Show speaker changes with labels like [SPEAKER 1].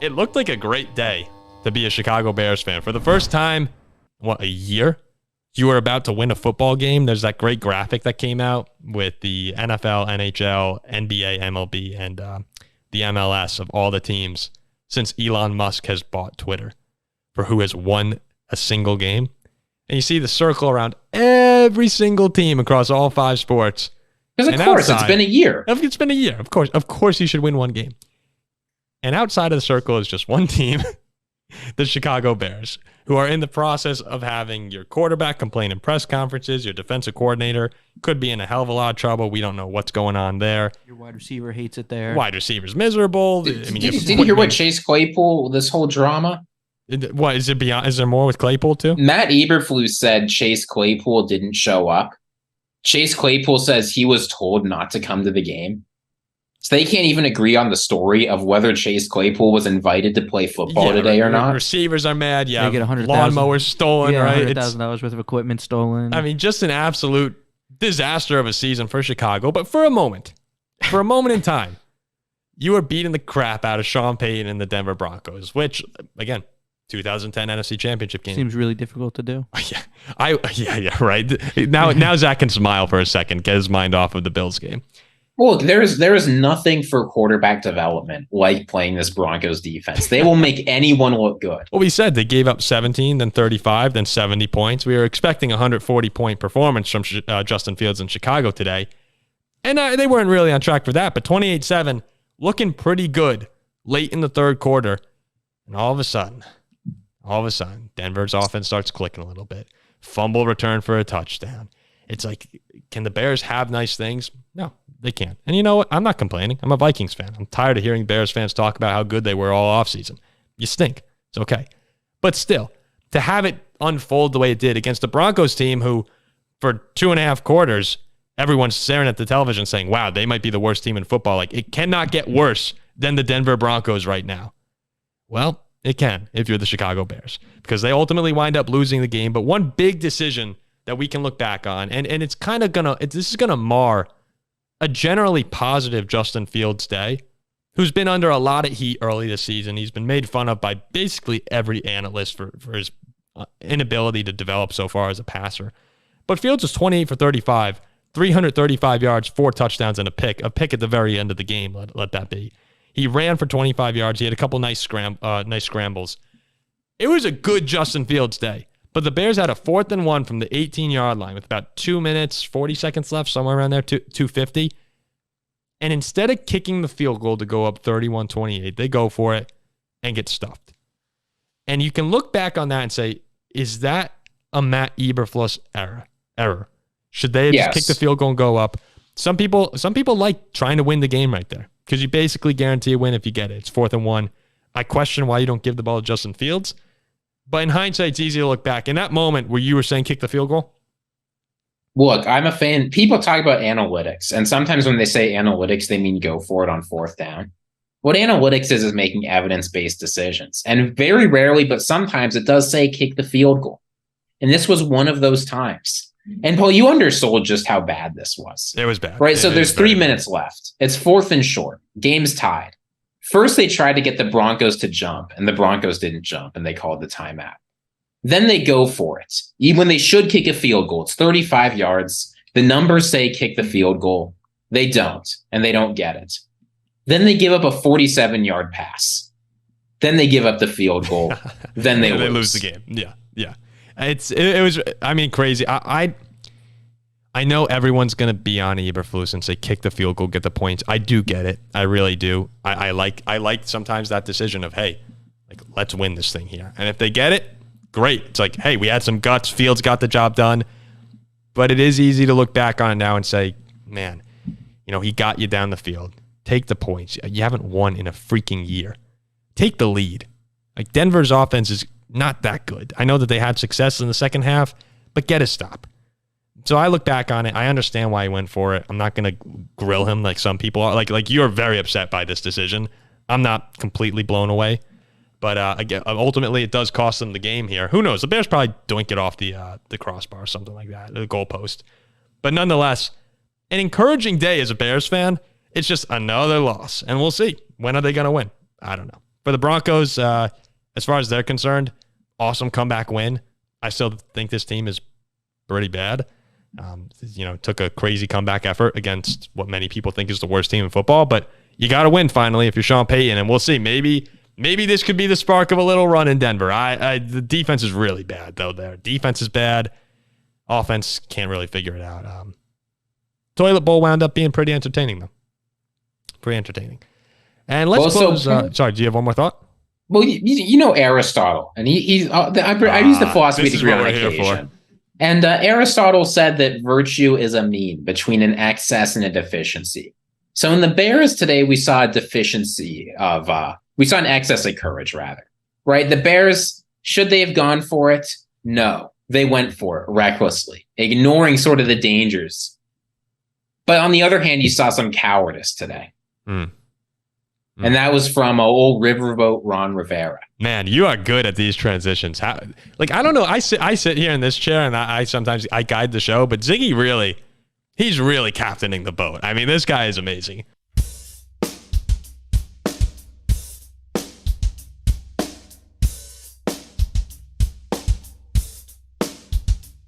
[SPEAKER 1] It looked like a great day to be a Chicago Bears fan. For the first time, a year? You were about to win a football game. There's that great graphic that came out with the NFL, NHL, NBA, MLB, and the MLS of all the teams since Elon Musk has bought Twitter for who has won a single game. And you see the circle around every single team across all 5 sports.
[SPEAKER 2] Because of course, it's been a year.
[SPEAKER 1] It's been a year. Of course you should win one game. And outside of the circle is just one team, the Chicago Bears, who are in the process of having your quarterback complain in press conferences, your defensive coordinator could be in a hell of a lot of trouble. We don't know what's going on there.
[SPEAKER 3] Your wide receiver hates it there.
[SPEAKER 1] Wide receiver's miserable.
[SPEAKER 2] Did you hear what Chase Claypool, this whole drama?
[SPEAKER 1] What, is it beyond? Is there more with Claypool too?
[SPEAKER 2] Matt Eberflus said Chase Claypool didn't show up. Chase Claypool says he was told not to come to the game. So they can't even agree on the story of whether Chase Claypool was invited to play football today or not.
[SPEAKER 1] Receivers are mad. Yeah,
[SPEAKER 3] they get
[SPEAKER 1] lawnmowers stolen, right?
[SPEAKER 3] $100,000 worth of equipment stolen.
[SPEAKER 1] I mean, just an absolute disaster of a season for Chicago. But for a moment in time, you were beating the crap out of Sean Payton and the Denver Broncos, which, again, 2010 NFC Championship game.
[SPEAKER 3] Seems really difficult to do.
[SPEAKER 1] Yeah, right. Now Zach can smile for a second, get his mind off of the Bills game.
[SPEAKER 2] Well, there is nothing for quarterback development like playing this Broncos defense. They will make anyone look good.
[SPEAKER 1] Well, we said they gave up 17, then 35, then 70 points. We were expecting a 140-point performance from Justin Fields in Chicago today. And they weren't really on track for that, but 28-7, looking pretty good late in the third quarter. And all of a sudden, Denver's offense starts clicking a little bit. Fumble return for a touchdown. It's like, can the Bears have nice things? No, they can't. And you know what? I'm not complaining. I'm a Vikings fan. I'm tired of hearing Bears fans talk about how good they were all offseason. You stink. It's okay. But still, to have it unfold the way it did against the Broncos team who, for 2.5 quarters, everyone's staring at the television saying, wow, they might be the worst team in football. Like, it cannot get worse than the Denver Broncos right now. Well, it can if you're the Chicago Bears because they ultimately wind up losing the game. But one big decision that we can look back on, and it's kind of this is going to mar a generally positive Justin Fields day, who's been under a lot of heat early this season. He's been made fun of by basically every analyst for his inability to develop so far as a passer. But Fields was 28 for 35, 335 yards, 4 touchdowns, and a pick at the very end of the game. Let that be. He ran for 25 yards. He had a couple nice scrambles. It was a good Justin Fields day. But the Bears had a 4th and 1 from the 18-yard line with about 2 minutes, 40 seconds left, somewhere around there, 2:50. And instead of kicking the field goal to go up 31-28, they go for it and get stuffed. And you can look back on that and say, is that a Matt Eberflus error? Should they have just kicked the field goal and go up? Some people like trying to win the game right there because you basically guarantee a win if you get it. It's 4th and 1. I question why you don't give the ball to Justin Fields. But in hindsight, it's easy to look back. In that moment where you were saying kick the field goal?
[SPEAKER 2] Look, I'm a fan. People talk about analytics, and sometimes when they say analytics, they mean go for it on 4th down. What analytics is making evidence-based decisions. And very rarely, but sometimes it does say kick the field goal. And this was one of those times. And Paul, you undersold just how bad this was.
[SPEAKER 1] It was bad.
[SPEAKER 2] Right? So there's 3 minutes left. It's 4th and short. Game's tied. First, they tried to get the Broncos to jump, and the Broncos didn't jump, and they called the timeout. Then they go for it. Even when they should kick a field goal, it's 35 yards. The numbers say kick the field goal. They don't, and they don't get it. Then they give up a 47-yard pass. Then they give up the field goal. Then they
[SPEAKER 1] lose the game. Yeah. It was, I mean, crazy. I know everyone's going to be on Eberflus and say, kick the field goal, get the points. I do get it. I really do. I like sometimes that decision of, hey, like, let's win this thing here. And if they get it, great. It's like, hey, we had some guts. Fields got the job done. But it is easy to look back on it now and say, man, he got you down the field. Take the points. You haven't won in a freaking year. Take the lead. Like, Denver's offense is not that good. I know that they had success in the second half, but get a stop. So I look back on it. I understand why he went for it. I'm not going to grill him like some people are. Like you're very upset by this decision. I'm not completely blown away. But again, ultimately, it does cost them the game here. Who knows? The Bears probably doink it off the crossbar or something like that, the goalpost. But nonetheless, an encouraging day as a Bears fan. It's just another loss. And we'll see. When are they going to win? I don't know. For the Broncos, as far as they're concerned, awesome comeback win. I still think this team is pretty bad. Took a crazy comeback effort against what many people think is the worst team in football, but you got to win finally if you're Sean Payton, and we'll see. Maybe this could be the spark of a little run in Denver. The defense is really bad, though. Their defense is bad. Offense can't really figure it out. Toilet Bowl wound up being pretty entertaining, though. Pretty entertaining. And let's close. Sorry, do you have one more thought?
[SPEAKER 2] Well, you know Aristotle, and I use the philosophy degree on occasion. And Aristotle said that virtue is a mean between an excess and a deficiency. So in the Bears today, we saw an excess of courage, rather. Right? The Bears, should they have gone for it? No, they went for it recklessly, ignoring sort of the dangers. But on the other hand, you saw some cowardice today. And that was from old riverboat Ron Rivera.
[SPEAKER 1] Man, you are good at these transitions. I don't know. I sit here in this chair and I sometimes guide the show, but Ziggy he's really captaining the boat. I mean, this guy is amazing.